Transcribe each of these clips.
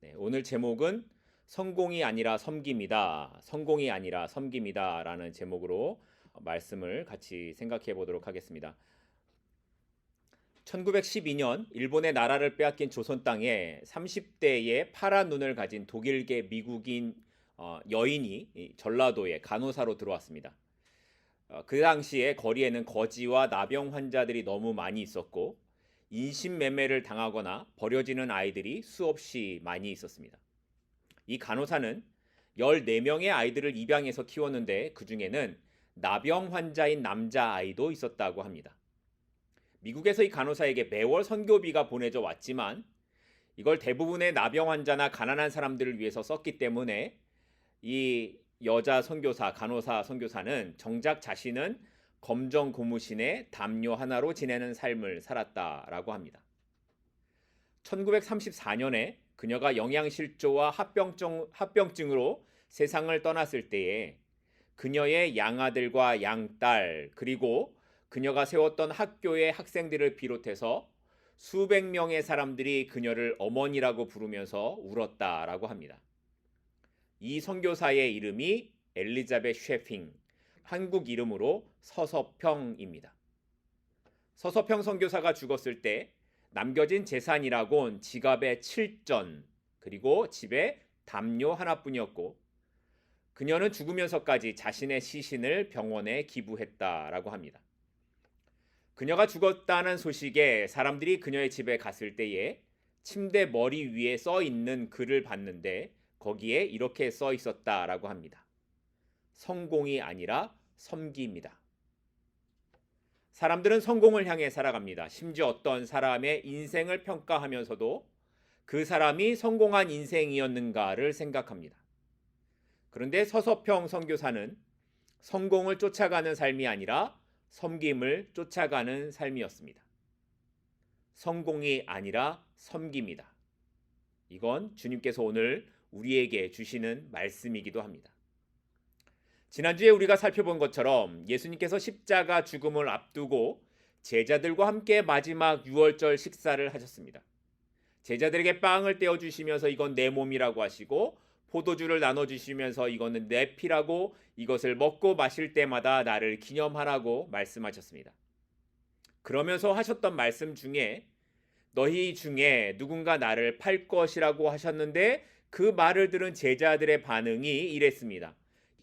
네, 오늘 제목은 성공이 아니라 섬김이다. 성공이 아니라 섬김이다. 라는 제목으로 말씀을 같이 생각해 보도록 하겠습니다. 1912년 일본의 나라를 빼앗긴 조선 땅에 30대의 파란 눈을 가진 독일계 미국인 여인이 전라도에 간호사로 들어왔습니다. 그 당시에 거리에는 거지와 나병 환자들이 너무 많이 있었고 인신매매를 당하거나 버려지는 아이들이 수없이 많이 있었습니다. 이 간호사는 14명의 아이들을 입양해서 키웠는데 그 중에는 나병 환자인 남자아이도 있었다고 합니다. 미국에서 이 간호사에게 매월 선교비가 보내져 왔지만 이걸 대부분의 나병 환자나 가난한 사람들을 위해서 썼기 때문에 이 여자 선교사, 간호사 선교사는 정작 자신은 검정 고무신에 담요 하나로 지내는 삶을 살았다라고 합니다. 1934년에 그녀가 영양실조와 합병증으로 세상을 떠났을 때에 그녀의 양아들과 양딸 그리고 그녀가 세웠던 학교의 학생들을 비롯해서 수백 명의 사람들이 그녀를 어머니라고 부르면서 울었다라고 합니다. 이 선교사의 이름이 엘리자벳 쉐핑, 한국 이름으로 서서평입니다. 서서평 선교사가 죽었을 때 남겨진 재산이라곤 지갑의 7전 그리고 집에 담요 하나뿐이었고 그녀는 죽으면서까지 자신의 시신을 병원에 기부했다라고 합니다. 그녀가 죽었다는 소식에 사람들이 그녀의 집에 갔을 때에 침대 머리 위에 써 있는 글을 봤는데 거기에 이렇게 써 있었다라고 합니다. 성공이 아니라 섬기입니다. 사람들은 성공을 향해 살아갑니다. 심지어 어떤 사람의 인생을 평가하면서도 그 사람이 성공한 인생이었는가를 생각합니다. 그런데 서서평 선교사는 성공을 쫓아가는 삶이 아니라 섬김을 쫓아가는 삶이었습니다. 성공이 아니라 섬김이다. 이건 주님께서 오늘 우리에게 주시는 말씀이기도 합니다. 지난주에 우리가 살펴본 것처럼 예수님께서 십자가 죽음을 앞두고 제자들과 함께 마지막 유월절 식사를 하셨습니다. 제자들에게 빵을 떼어주시면서 이건 내 몸이라고 하시고 포도주를 나눠주시면서 이거는 내 피라고 이것을 먹고 마실 때마다 나를 기념하라고 말씀하셨습니다. 그러면서 하셨던 말씀 중에 너희 중에 누군가 나를 팔 것이라고 하셨는데 그 말을 들은 제자들의 반응이 이랬습니다.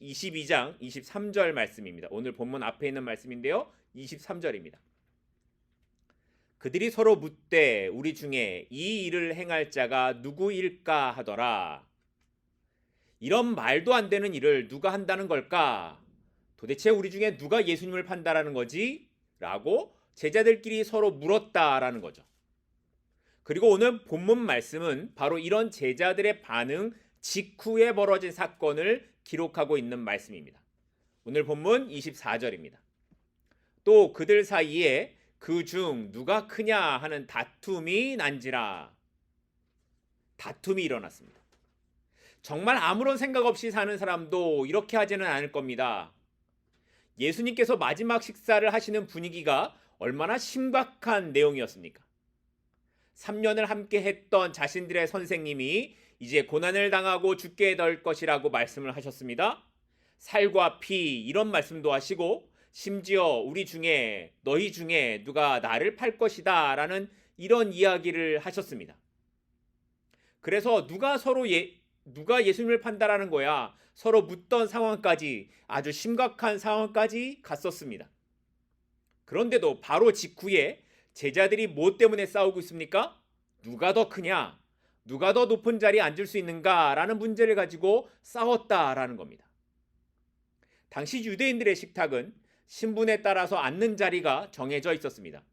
22장 23절 말씀입니다. 오늘 본문 앞에 있는 말씀인데요. 23절입니다. 그들이 서로 묻되 우리 중에 이 일을 행할 자가 누구일까 하더라. 이런 말도 안 되는 일을 누가 한다는 걸까? 도대체 우리 중에 누가 예수님을 판다라는 거지? 라고 제자들끼리 서로 물었다라는 거죠. 그리고 오늘 본문 말씀은 바로 이런 제자들의 반응 직후에 벌어진 사건을 기록하고 있는 말씀입니다. 오늘 본문 24절입니다. 또 그들 사이에 그 중 누가 크냐 하는 다툼이 난지라. 다툼이 일어났습니다. 정말 아무런 생각 없이 사는 사람도 이렇게 하지는 않을 겁니다. 예수님께서 마지막 식사를 하시는 분위기가 얼마나 심각한 내용이었습니까? 3년을 함께 했던 자신들의 선생님이 이제 고난을 당하고 죽게 될 것이라고 말씀을 하셨습니다. 살과 피 이런 말씀도 하시고 심지어 우리 중에 너희 중에 누가 나를 팔 것이다 라는 이런 이야기를 하셨습니다. 그래서 누가 예수님을 판다라는 거야 서로 묻던 상황까지 아주 심각한 상황까지 갔었습니다. 그런데도 바로 직후에 제자들이 뭐 때문에 싸우고 있습니까? 누가 더 크냐? 누가 더 높은 자리에 앉을 수 있는가라는 문제를 가지고 싸웠다라는 겁니다. 당시 유대인들의 식탁은 신분에 따라서 앉는 자리가 정해져 있었습니다.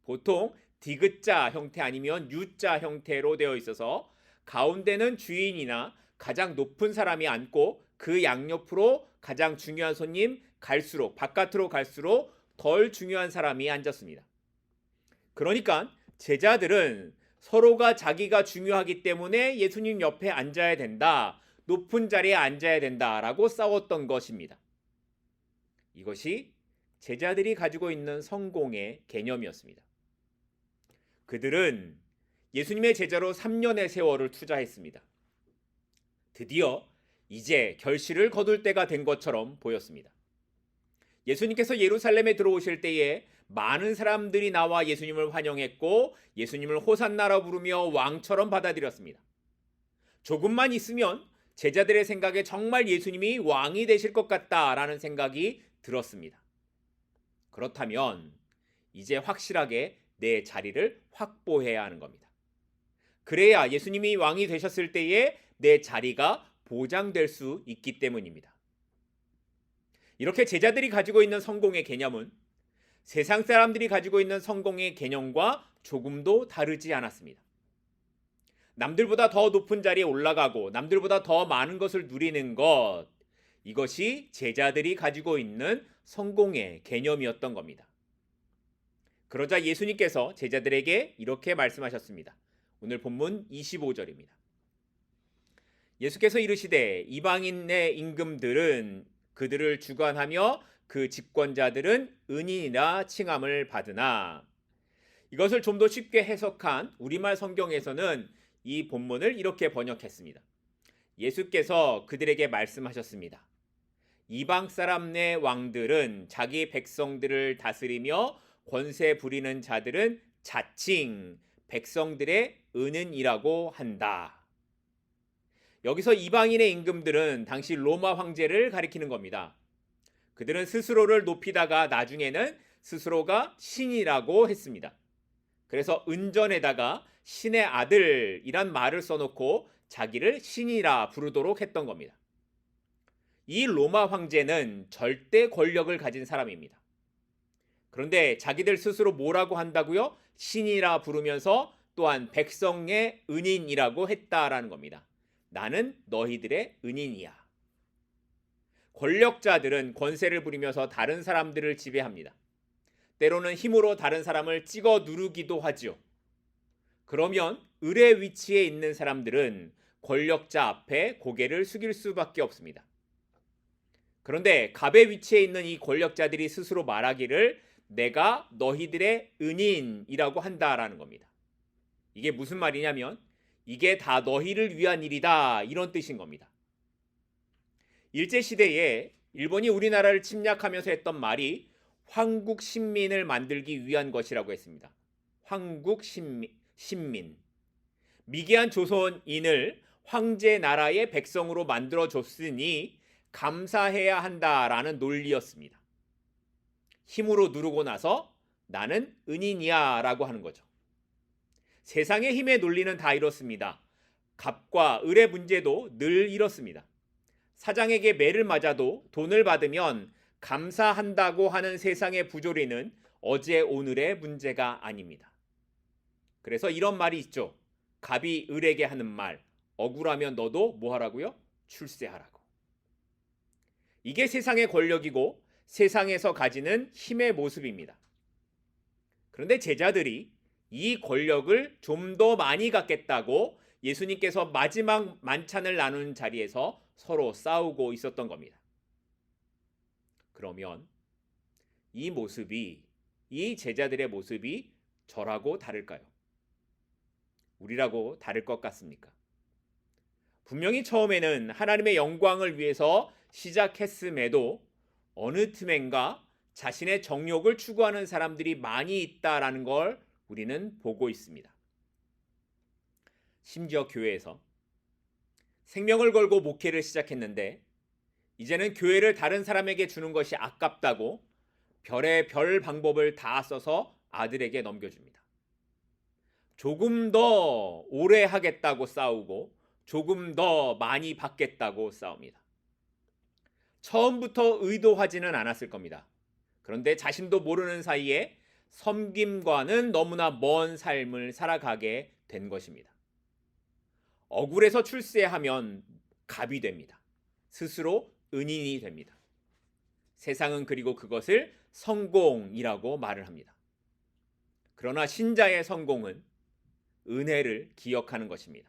보통 디귿자 형태 아니면 U자 형태로 되어 있어서 가운데는 주인이나 가장 높은 사람이 앉고 그 양옆으로 가장 중요한 손님 바깥으로 갈수록 덜 중요한 사람이 앉았습니다. 그러니까 제자들은 서로가 자기가 중요하기 때문에 예수님 옆에 앉아야 된다, 높은 자리에 앉아야 된다라고 싸웠던 것입니다. 이것이 제자들이 가지고 있는 성공의 개념이었습니다. 그들은 예수님의 제자로 3년의 세월을 투자했습니다. 드디어 이제 결실을 거둘 때가 된 것처럼 보였습니다. 예수님께서 예루살렘에 들어오실 때에 많은 사람들이 나와 예수님을 환영했고 예수님을 호산나라 부르며 왕처럼 받아들였습니다. 조금만 있으면 제자들의 생각에 정말 예수님이 왕이 되실 것 같다라는 생각이 들었습니다. 그렇다면 이제 확실하게 내 자리를 확보해야 하는 겁니다. 그래야 예수님이 왕이 되셨을 때에 내 자리가 보장될 수 있기 때문입니다. 이렇게 제자들이 가지고 있는 성공의 개념은 세상 사람들이 가지고 있는 성공의 개념과 조금도 다르지 않았습니다. 남들보다 더 높은 자리에 올라가고 남들보다 더 많은 것을 누리는 것, 이것이 제자들이 가지고 있는 성공의 개념이었던 겁니다. 그러자 예수님께서 제자들에게 이렇게 말씀하셨습니다. 오늘 본문 25절입니다. 예수께서 이르시되 이방인의 임금들은 그들을 주관하며 그 집권자들은 은인이라 칭함을 받으나, 이것을 좀 더 쉽게 해석한 우리말 성경에서는 이 본문을 이렇게 번역했습니다. 예수께서 그들에게 말씀하셨습니다. 이방 사람 내 왕들은 자기 백성들을 다스리며 권세 부리는 자들은 자칭 백성들의 은인이라고 한다. 여기서 이방인의 임금들은 당시 로마 황제를 가리키는 겁니다. 그들은 스스로를 높이다가 나중에는 스스로가 신이라고 했습니다. 그래서 은전에다가 신의 아들이란 말을 써놓고 자기를 신이라 부르도록 했던 겁니다. 이 로마 황제는 절대 권력을 가진 사람입니다. 그런데 자기들 스스로 뭐라고 한다고요? 신이라 부르면서 또한 백성의 은인이라고 했다라는 겁니다. 나는 너희들의 은인이야. 권력자들은 권세를 부리면서 다른 사람들을 지배합니다. 때로는 힘으로 다른 사람을 찍어 누르기도 하죠. 그러면 을의 위치에 있는 사람들은 권력자 앞에 고개를 숙일 수밖에 없습니다. 그런데 갑의 위치에 있는 이 권력자들이 스스로 말하기를 내가 너희들의 은인이라고 한다라는 겁니다. 이게 무슨 말이냐면 이게 다 너희를 위한 일이다, 이런 뜻인 겁니다. 일제시대에 일본이 우리나라를 침략하면서 했던 말이 황국신민을 만들기 위한 것이라고 했습니다. 황국신민. 미개한 조선인을 황제 나라의 백성으로 만들어줬으니 감사해야 한다라는 논리였습니다. 힘으로 누르고 나서 나는 은인이야 라고 하는 거죠. 세상의 힘의 논리는 다 이렇습니다. 갑과 을의 문제도 늘 이렇습니다. 사장에게 매를 맞아도 돈을 받으면 감사한다고 하는 세상의 부조리는 어제 오늘의 문제가 아닙니다. 그래서 이런 말이 있죠. 갑이 을에게 하는 말, 억울하면 너도 뭐 하라고요? 출세하라고. 이게 세상의 권력이고 세상에서 가지는 힘의 모습입니다. 그런데 제자들이 이 권력을 좀 더 많이 갖겠다고 예수님께서 마지막 만찬을 나누는 자리에서 서로 싸우고 있었던 겁니다. 그러면 이 모습이, 이 제자들의 모습이 저라고 다를까요? 우리라고 다를 것 같습니까? 분명히 처음에는 하나님의 영광을 위해서 시작했음에도 어느 틈엔가 자신의 정욕을 추구하는 사람들이 많이 있다라는 걸 우리는 보고 있습니다. 심지어 교회에서 생명을 걸고 목회를 시작했는데 이제는 교회를 다른 사람에게 주는 것이 아깝다고 별의 별 방법을 다 써서 아들에게 넘겨줍니다. 조금 더 오래 하겠다고 싸우고 조금 더 많이 받겠다고 싸웁니다. 처음부터 의도하지는 않았을 겁니다. 그런데 자신도 모르는 사이에 섬김과는 너무나 먼 삶을 살아가게 된 것입니다. 억울해서 출세하면 갑이 됩니다. 스스로 은인이 됩니다. 세상은 그리고 그것을 성공이라고 말을 합니다. 그러나 신자의 성공은 은혜를 기억하는 것입니다.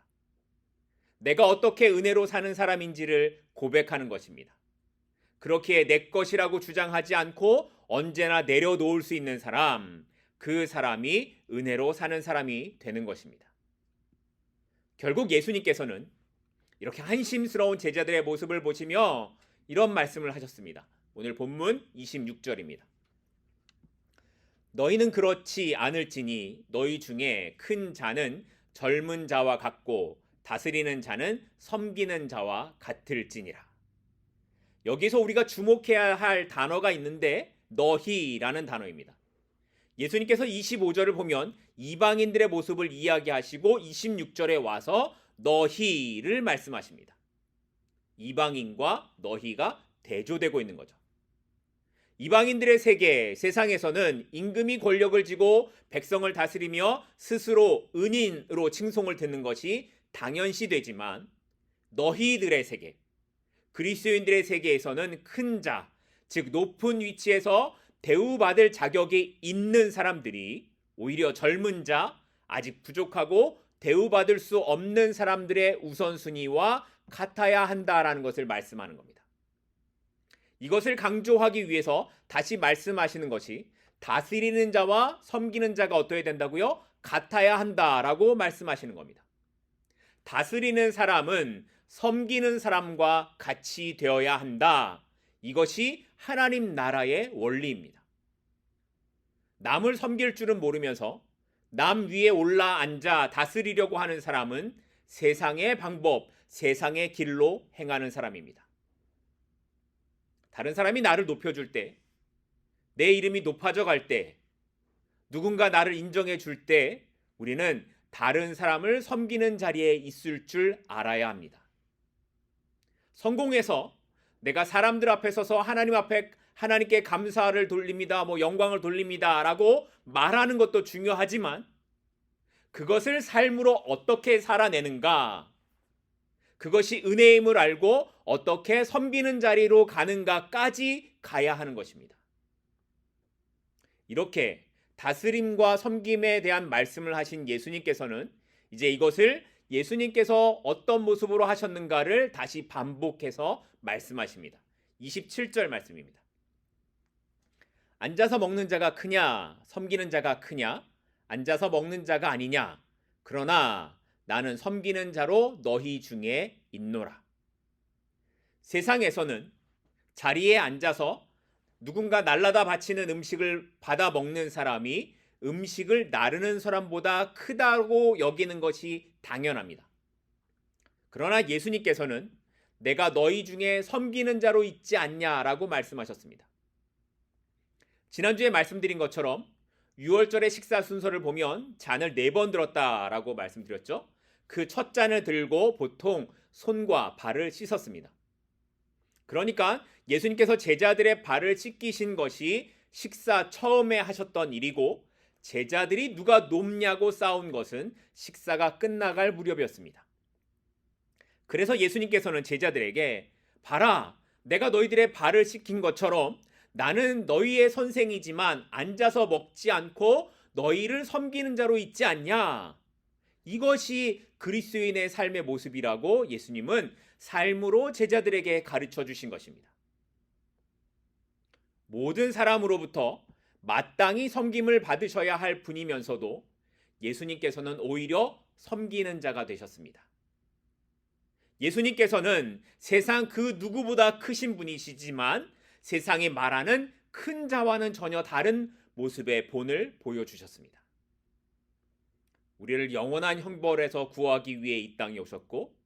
내가 어떻게 은혜로 사는 사람인지를 고백하는 것입니다. 그렇기에 내 것이라고 주장하지 않고 언제나 내려놓을 수 있는 사람, 그 사람이 은혜로 사는 사람이 되는 것입니다. 결국 예수님께서는 이렇게 한심스러운 제자들의 모습을 보시며 이런 말씀을 하셨습니다. 오늘 본문 26절입니다. 너희는 그렇지 않을지니 너희 중에 큰 자는 젊은 자와 같고 다스리는 자는 섬기는 자와 같을지니라. 여기서 우리가 주목해야 할 단어가 있는데 너희라는 단어입니다. 예수님께서 25절을 보면 이방인들의 모습을 이야기하시고 26절에 와서 너희를 말씀하십니다. 이방인과 너희가 대조되고 있는 거죠. 이방인들의 세계, 세상에서는 임금이 권력을 쥐고 백성을 다스리며 스스로 은인으로 칭송을 듣는 것이 당연시 되지만 너희들의 세계, 그리스도인들의 세계에서는 큰 자, 즉 높은 위치에서 대우받을 자격이 있는 사람들이 오히려 젊은 자, 아직 부족하고 대우받을 수 없는 사람들의 우선순위와 같아야 한다라는 것을 말씀하는 겁니다. 이것을 강조하기 위해서 다시 말씀하시는 것이 다스리는 자와 섬기는 자가 어떠해야 된다고요? 같아야 한다라고 말씀하시는 겁니다. 다스리는 사람은 섬기는 사람과 같이 되어야 한다. 이것이 하나님 나라의 원리입니다. 남을 섬길 줄은 모르면서 남 위에 올라 앉아 다스리려고 하는 사람은 세상의 방법, 세상의 길로 행하는 사람입니다. 다른 사람이 나를 높여줄 때, 내 이름이 높아져 갈 때, 누군가 나를 인정해 줄 때 우리는 다른 사람을 섬기는 자리에 있을 줄 알아야 합니다. 성공해서 내가 사람들 앞에 서서 하나님 앞에 하나님께 감사를 돌립니다, 영광을 돌립니다 라고 말하는 것도 중요하지만 그것을 삶으로 어떻게 살아내는가, 그것이 은혜임을 알고 어떻게 섬기는 자리로 가는가까지 가야 하는 것입니다. 이렇게 다스림과 섬김에 대한 말씀을 하신 예수님께서는 이제 이것을 예수님께서 어떤 모습으로 하셨는가를 다시 반복해서 말씀하십니다. 27절 말씀입니다. 앉아서 먹는 자가 크냐, 섬기는 자가 크냐? 앉아서 먹는 자가 아니냐? 그러나 나는 섬기는 자로 너희 중에 있노라. 세상에서는 자리에 앉아서 누군가 날라다 바치는 음식을 받아 먹는 사람이 음식을 나르는 사람보다 크다고 여기는 것이 당연합니다. 그러나 예수님께서는 내가 너희 중에 섬기는 자로 있지 않냐라고 말씀하셨습니다. 지난주에 말씀드린 것처럼 6월절의 식사 순서를 보면 잔을 4번 들었다라고 말씀드렸죠. 그 첫 잔을 들고 보통 손과 발을 씻었습니다. 그러니까 예수님께서 제자들의 발을 씻기신 것이 식사 처음에 하셨던 일이고 제자들이 누가 높냐고 싸운 것은 식사가 끝나갈 무렵이었습니다. 그래서 예수님께서는 제자들에게 봐라, 내가 너희들의 발을 씻긴 것처럼 나는 너희의 선생이지만 앉아서 먹지 않고 너희를 섬기는 자로 있지 않냐? 이것이 그리스도인의 삶의 모습이라고 예수님은 삶으로 제자들에게 가르쳐 주신 것입니다. 모든 사람으로부터 마땅히 섬김을 받으셔야 할 분이면서도 예수님께서는 오히려 섬기는 자가 되셨습니다. 예수님께서는 세상 그 누구보다 크신 분이시지만 세상이 말하는 큰 자와는 전혀 다른 모습의 본을 보여주셨습니다. 우리를 영원한 형벌에서 구하기 위해 이 땅에 오셨고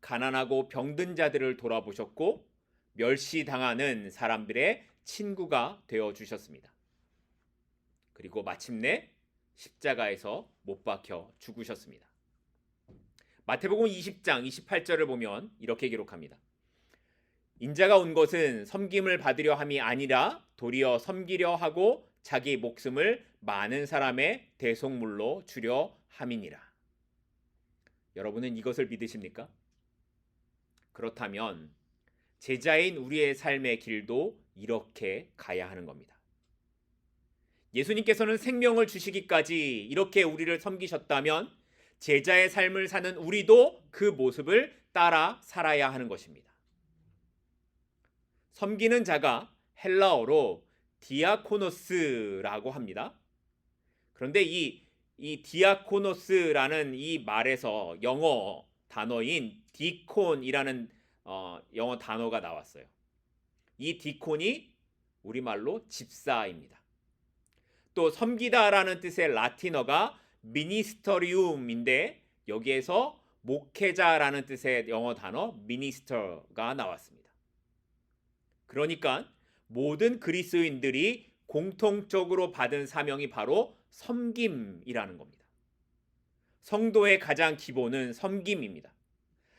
가난하고 병든 자들을 돌아보셨고 멸시당하는 사람들의 친구가 되어주셨습니다. 그리고 마침내 십자가에서 못 박혀 죽으셨습니다. 마태복음 20장 28절을 보면 이렇게 기록합니다. 인자가 온 것은 섬김을 받으려 함이 아니라 도리어 섬기려 하고 자기 목숨을 많은 사람의 대속물로 주려 함이니라. 여러분은 이것을 믿으십니까? 그렇다면 제자인 우리의 삶의 길도 이렇게 가야 하는 겁니다. 예수님께서는 생명을 주시기까지 이렇게 우리를 섬기셨다면 제자의 삶을 사는 우리도 그 모습을 따라 살아야 하는 것입니다. 섬기는 자가 헬라어로 디아코노스라고 합니다. 그런데 이 이 디아코노스라는 이 말에서 영어 단어인 디콘이라는 영어 단어가 나왔어요. 이 디콘이 우리말로 집사입니다. 또 섬기다라는 뜻의 라틴어가 미니스터리움인데 여기에서 목회자라는 뜻의 영어 단어 미니스터가 나왔습니다. 그러니까 모든 그리스도인들이 공통적으로 받은 사명이 바로 섬김이라는 겁니다. 성도의 가장 기본은 섬김입니다.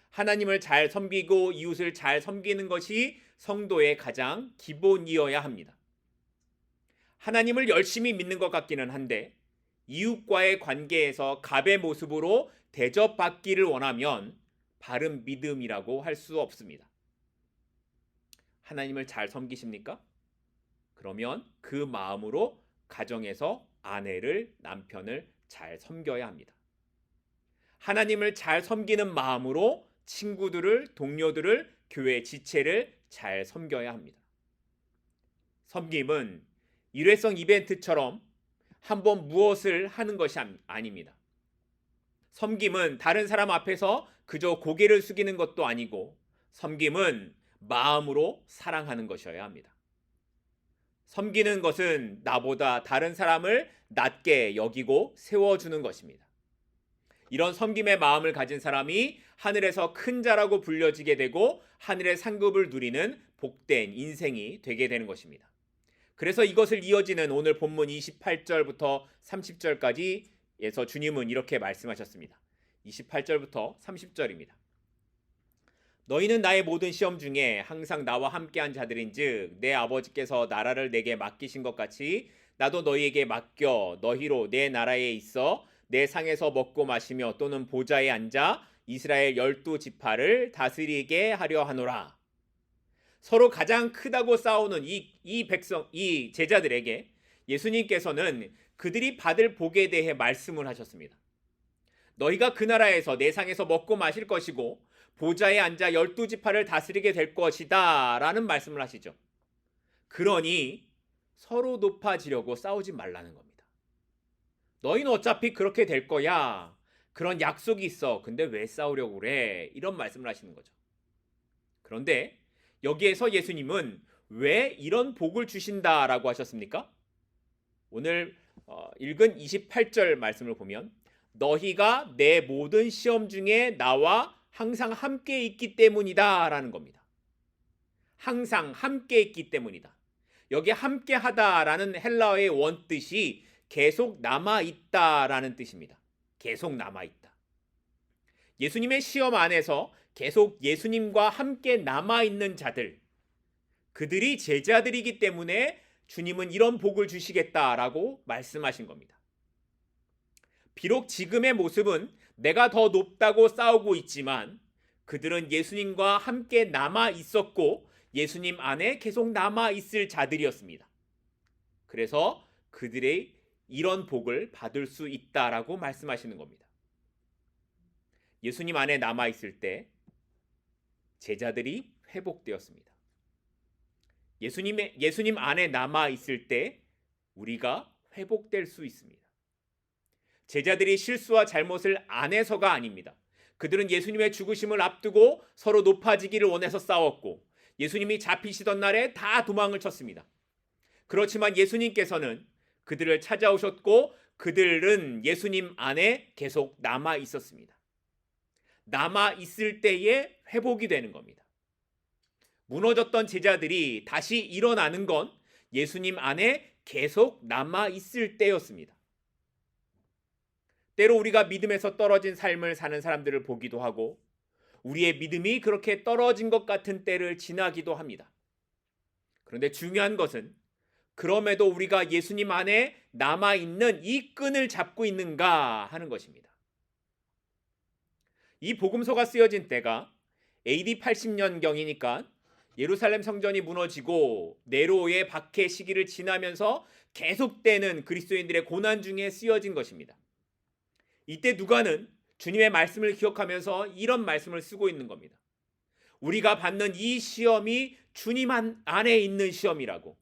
하나님을 잘 섬기고 이웃을 잘 섬기는 것이 성도의 가장 기본이어야 합니다. 하나님을 열심히 믿는 것 같기는 한데 이웃과의 관계에서 갑의 모습으로 대접받기를 원하면 바른 믿음이라고 할 수 없습니다. 하나님을 잘 섬기십니까? 그러면 그 마음으로 가정에서 아내를, 남편을 잘 섬겨야 합니다. 하나님을 잘 섬기는 마음으로 친구들을, 동료들을, 교회 지체를 잘 섬겨야 합니다. 섬김은 일회성 이벤트처럼 한번 무엇을 하는 것이 아닙니다. 섬김은 다른 사람 앞에서 그저 고개를 숙이는 것도 아니고 섬김은 마음으로 사랑하는 것이어야 합니다. 섬기는 것은 나보다 다른 사람을 낮게 여기고 세워주는 것입니다. 이런 섬김의 마음을 가진 사람이 하늘에서 큰 자라고 불려지게 되고 하늘의 상급을 누리는 복된 인생이 되게 되는 것입니다. 그래서 이것을 이어지는 오늘 본문 28절부터 30절까지에서 주님은 이렇게 말씀하셨습니다. 28절부터 30절입니다. 너희는 나의 모든 시험 중에 항상 나와 함께한 자들인즉 내 아버지께서 나라를 내게 맡기신 것 같이 나도 너희에게 맡겨 너희로 내 나라에 있어 내 상에서 먹고 마시며 또는 보좌에 앉아 이스라엘 12지파를 다스리게 하려 하노라. 서로 가장 크다고 싸우는 이 제자들에게 예수님께서는 그들이 받을 복에 대해 말씀을 하셨습니다. 너희가 그 나라에서 내 상에서 먹고 마실 것이고 보좌에 앉아 12지파를 다스리게 될 것이다 라는 말씀을 하시죠. 그러니 서로 높아지려고 싸우지 말라는 겁니다. 너희는 어차피 그렇게 될 거야. 그런 약속이 있어. 근데 왜 싸우려고 그래? 이런 말씀을 하시는 거죠. 그런데 여기에서 예수님은 왜 이런 복을 주신다라고 하셨습니까? 오늘 읽은 28절 말씀을 보면 너희가 내 모든 시험 중에 나와 항상 함께 있기 때문이다 라는 겁니다. 항상 함께 있기 때문이다. 여기 함께 하다라는 헬라어의 원뜻이 계속 남아있다라는 뜻입니다. 계속 남아있다. 예수님의 시험 안에서 계속 예수님과 함께 남아있는 자들, 그들이 제자들이기 때문에 주님은 이런 복을 주시겠다라고 말씀하신 겁니다. 비록 지금의 모습은 내가 더 높다고 싸우고 있지만 그들은 예수님과 함께 남아 있었고 예수님 안에 계속 남아 있을 자들이었습니다. 그래서 그들의 이런 복을 받을 수 있다라고 말씀하시는 겁니다. 예수님 안에 남아 있을 때 제자들이 회복되었습니다. 예수님 안에 남아 있을 때 우리가 회복될 수 있습니다. 제자들이 실수와 잘못을 안 해서가 아닙니다. 그들은 예수님의 죽으심을 앞두고 서로 높아지기를 원해서 싸웠고 예수님이 잡히시던 날에 다 도망을 쳤습니다. 그렇지만 예수님께서는 그들을 찾아오셨고 그들은 예수님 안에 계속 남아 있었습니다. 남아 있을 때에 회복이 되는 겁니다. 무너졌던 제자들이 다시 일어나는 건 예수님 안에 계속 남아 있을 때였습니다. 때로 우리가 믿음에서 떨어진 삶을 사는 사람들을 보기도 하고 우리의 믿음이 그렇게 떨어진 것 같은 때를 지나기도 합니다. 그런데 중요한 것은 그럼에도 우리가 예수님 안에 남아있는 이 끈을 잡고 있는가 하는 것입니다. 이 복음서가 쓰여진 때가 AD 80년경이니까 예루살렘 성전이 무너지고 네로의 박해 시기를 지나면서 계속되는 그리스도인들의 고난 중에 쓰여진 것입니다. 이때 누가는 주님의 말씀을 기억하면서 이런 말씀을 쓰고 있는 겁니다. 우리가 받는 이 시험이 주님 안에 있는 시험이라고.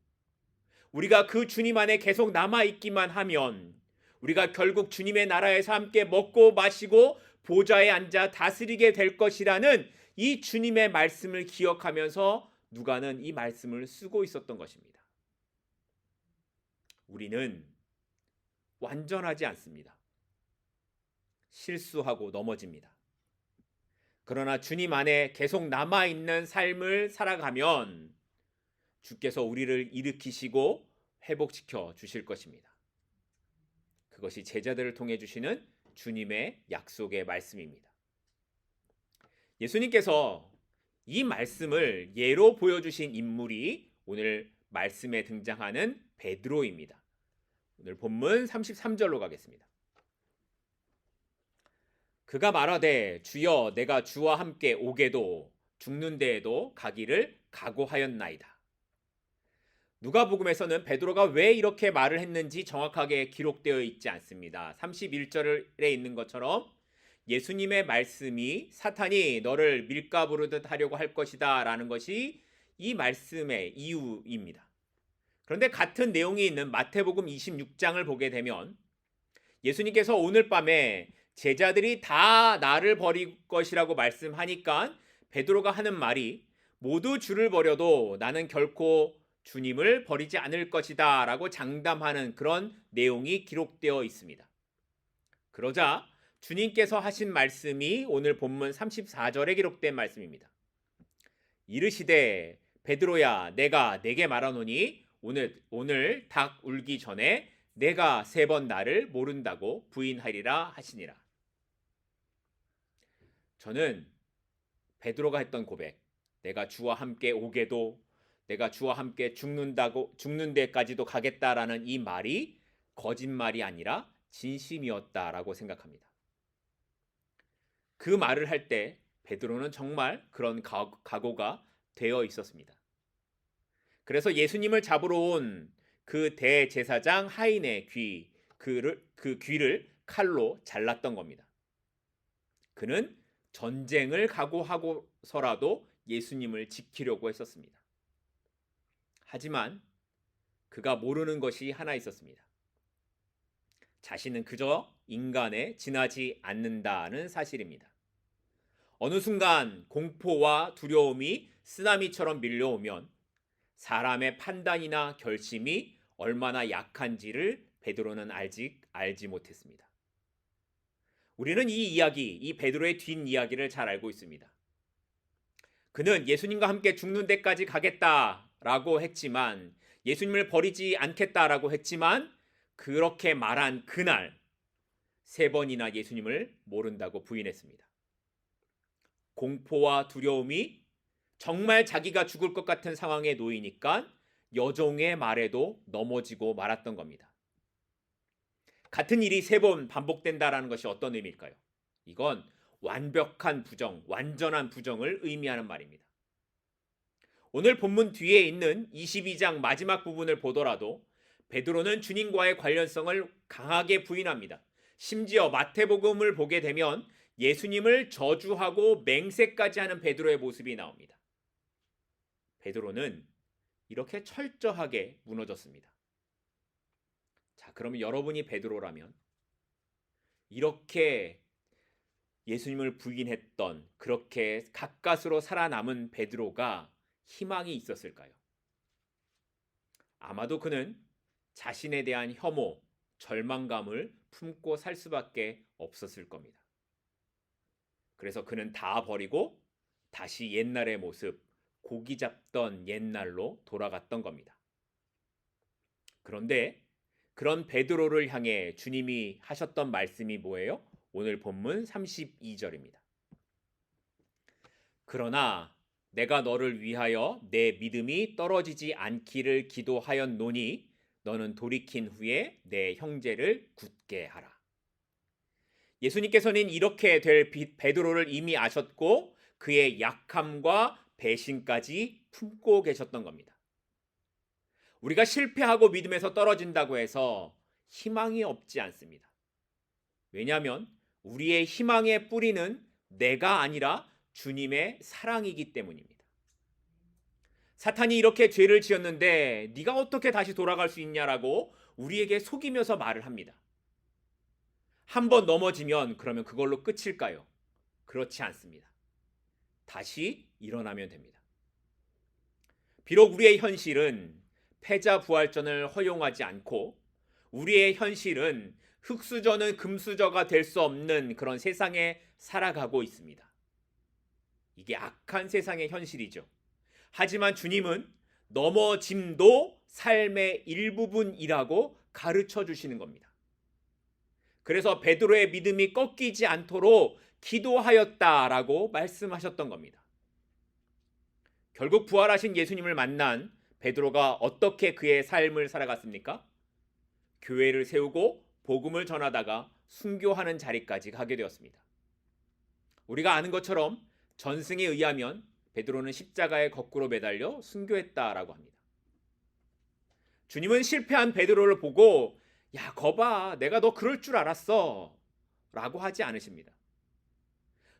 우리가 그 주님 안에 계속 남아있기만 하면 우리가 결국 주님의 나라에서 함께 먹고 마시고 보좌에 앉아 다스리게 될 것이라는 이 주님의 말씀을 기억하면서 누가는 이 말씀을 쓰고 있었던 것입니다. 우리는 완전하지 않습니다. 실수하고 넘어집니다. 그러나 주님 안에 계속 남아있는 삶을 살아가면 주께서 우리를 일으키시고 회복시켜 주실 것입니다. 그것이 제자들을 통해 주시는 주님의 약속의 말씀입니다. 예수님께서 이 말씀을 예로 보여주신 인물이 오늘 말씀에 등장하는 베드로입니다. 오늘 본문 33절로 가겠습니다. 그가 말하되 주여 내가 주와 함께 오게도 죽는 데에도 가기를 각오하였나이다. 누가복음에서는 베드로가 왜 이렇게 말을 했는지 정확하게 기록되어 있지 않습니다. 31절에 있는 것처럼 예수님의 말씀이 사탄이 너를 밀가 부르듯 하려고 할 것이다 라는 것이 이 말씀의 이유입니다. 그런데 같은 내용이 있는 마태복음 26장을 보게 되면 예수님께서 오늘 밤에 제자들이 다 나를 버릴 것이라고 말씀하니까 베드로가 하는 말이 모두 주를 버려도 나는 결코 주님을 버리지 않을 것이다 라고 장담하는 그런 내용이 기록되어 있습니다. 그러자 주님께서 하신 말씀이 오늘 본문 34절에 기록된 말씀입니다. 이르시되 베드로야 내가 네게 말하노니 오늘 닭 울기 전에 내가 3번 나를 모른다고 부인하리라 하시니라. 저는 베드로가 했던 고백, 내가 주와 함께 오게도 내가 주와 함께 죽는 데까지도 가겠다라는 이 말이 거짓말이 아니라 진심이었다라고 생각합니다. 그 말을 할 때 베드로는 정말 그런 각오가 되어 있었습니다. 그래서 예수님을 잡으러 온 그 대제사장 하인의 그 귀를 칼로 잘랐던 겁니다. 그는 전쟁을 각오하고서라도 예수님을 지키려고 했었습니다. 하지만 그가 모르는 것이 하나 있었습니다. 자신은 그저 인간에 지나지 않는다는 사실입니다. 어느 순간 공포와 두려움이 쓰나미처럼 밀려오면 사람의 판단이나 결심이 얼마나 약한지를 베드로는 알지 못했습니다. 우리는 이 베드로의 뒷이야기를 잘 알고 있습니다. 그는 예수님과 함께 죽는 데까지 가겠다라고 했지만, 예수님을 버리지 않겠다라고 했지만, 그렇게 말한 그날 3번이나 예수님을 모른다고 부인했습니다. 공포와 두려움이 정말 자기가 죽을 것 같은 상황에 놓이니까 여종의 말에도 넘어지고 말았던 겁니다. 같은 일이 3번 반복된다라는 것이 어떤 의미일까요? 이건 완벽한 부정, 완전한 부정을 의미하는 말입니다. 오늘 본문 뒤에 있는 22장 마지막 부분을 보더라도 베드로는 주님과의 관련성을 강하게 부인합니다. 심지어 마태복음을 보게 되면 예수님을 저주하고 맹세까지 하는 베드로의 모습이 나옵니다. 베드로는 이렇게 철저하게 무너졌습니다. 자, 그러면 여러분이 베드로라면 이렇게 예수님을 부인했던, 그렇게 가까스로 살아남은 베드로가 희망이 있었을까요? 아마도 그는 자신에 대한 혐오, 절망감을 품고 살 수밖에 없었을 겁니다. 그래서 그는 다 버리고 다시 옛날의 모습, 고기 잡던 옛날로 돌아갔던 겁니다. 그런데 그런 베드로를 향해 주님이 하셨던 말씀이 뭐예요? 오늘 본문 32절입니다. 그러나 내가 너를 위하여 내 믿음이 떨어지지 않기를 기도하였노니 너는 돌이킨 후에 내 형제를 굳게 하라. 예수님께서는 이렇게 될 베드로를 이미 아셨고 그의 약함과 배신까지 품고 계셨던 겁니다. 우리가 실패하고 믿음에서 떨어진다고 해서 희망이 없지 않습니다. 왜냐하면 우리의 희망의 뿌리는 내가 아니라 주님의 사랑이기 때문입니다. 사탄이 이렇게 죄를 지었는데 네가 어떻게 다시 돌아갈 수 있냐라고 우리에게 속이면서 말을 합니다. 한 번 넘어지면 그러면 그걸로 끝일까요? 그렇지 않습니다. 다시 일어나면 됩니다. 비록 우리의 현실은 패자부활전을 허용하지 않고 우리의 현실은 흙수저는 금수저가 될 수 없는 그런 세상에 살아가고 있습니다. 이게 악한 세상의 현실이죠. 하지만 주님은 넘어짐도 삶의 일부분이라고 가르쳐 주시는 겁니다. 그래서 베드로의 믿음이 꺾이지 않도록 기도하였다라고 말씀하셨던 겁니다. 결국 부활하신 예수님을 만난 베드로가 어떻게 그의 삶을 살아갔습니까? 교회를 세우고 복음을 전하다가 순교하는 자리까지 가게 되었습니다. 우리가 아는 것처럼 전승에 의하면 베드로는 십자가에 거꾸로 매달려 순교했다라고 합니다. 주님은 실패한 베드로를 보고 야, 거봐, 내가 너 그럴 줄 알았어 라고 하지 않으십니다.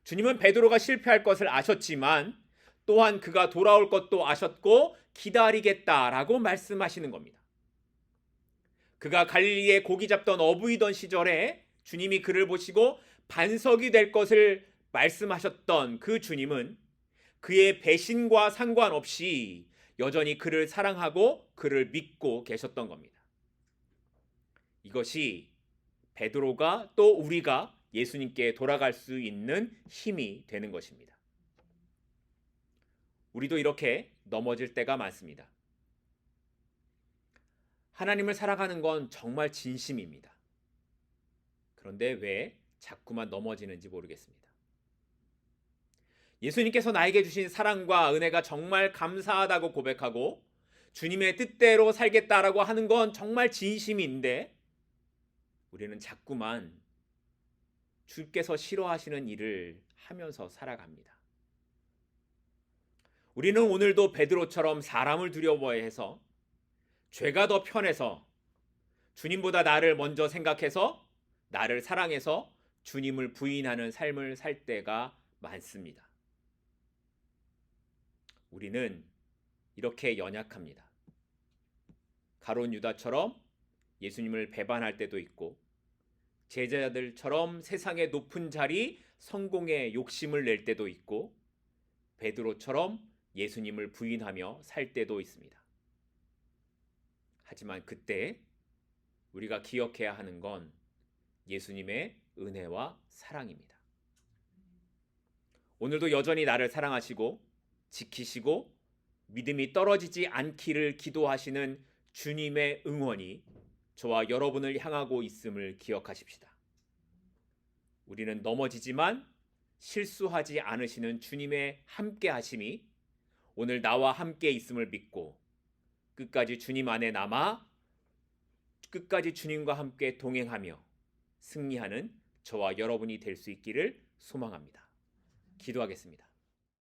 주님은 베드로가 실패할 것을 아셨지만 또한 그가 돌아올 것도 아셨고 기다리겠다라고 말씀하시는 겁니다. 그가 갈릴리에 고기 잡던 어부이던 시절에 주님이 그를 보시고 반석이 될 것을 말씀하셨던 그 주님은 그의 배신과 상관없이 여전히 그를 사랑하고 그를 믿고 계셨던 겁니다. 이것이 베드로가 또 우리가 예수님께 돌아갈 수 있는 힘이 되는 것입니다. 우리도 이렇게 넘어질 때가 많습니다. 하나님을 사랑하는 건 정말 진심입니다. 그런데 왜 자꾸만 넘어지는지 모르겠습니다. 예수님께서 나에게 주신 사랑과 은혜가 정말 감사하다고 고백하고 주님의 뜻대로 살겠다라고 하는 건 정말 진심인데 우리는 자꾸만 주께서 싫어하시는 일을 하면서 살아갑니다. 우리는 오늘도 베드로처럼 사람을 두려워해서 죄가 더 편해서 주님보다 나를 먼저 생각해서 나를 사랑해서 주님을 부인하는 삶을 살 때가 많습니다. 우리는 이렇게 연약합니다. 가룟 유다처럼 예수님을 배반할 때도 있고 제자들처럼 세상의 높은 자리, 성공에 욕심을 낼 때도 있고 베드로처럼 예수님을 부인하며 살 때도 있습니다. 하지만 그때 우리가 기억해야 하는 건 예수님의 은혜와 사랑입니다. 오늘도 여전히 나를 사랑하시고 지키시고 믿음이 떨어지지 않기를 기도하시는 주님의 응원이 저와 여러분을 향하고 있음을 기억하십시다. 우리는 넘어지지만 실수하지 않으시는 주님의 함께 하심이 오늘 나와 함께 있음을 믿고 끝까지 주님 안에 남아 끝까지 주님과 함께 동행하며 승리하는 저와 여러분이 될 수 있기를 소망합니다. 기도하겠습니다.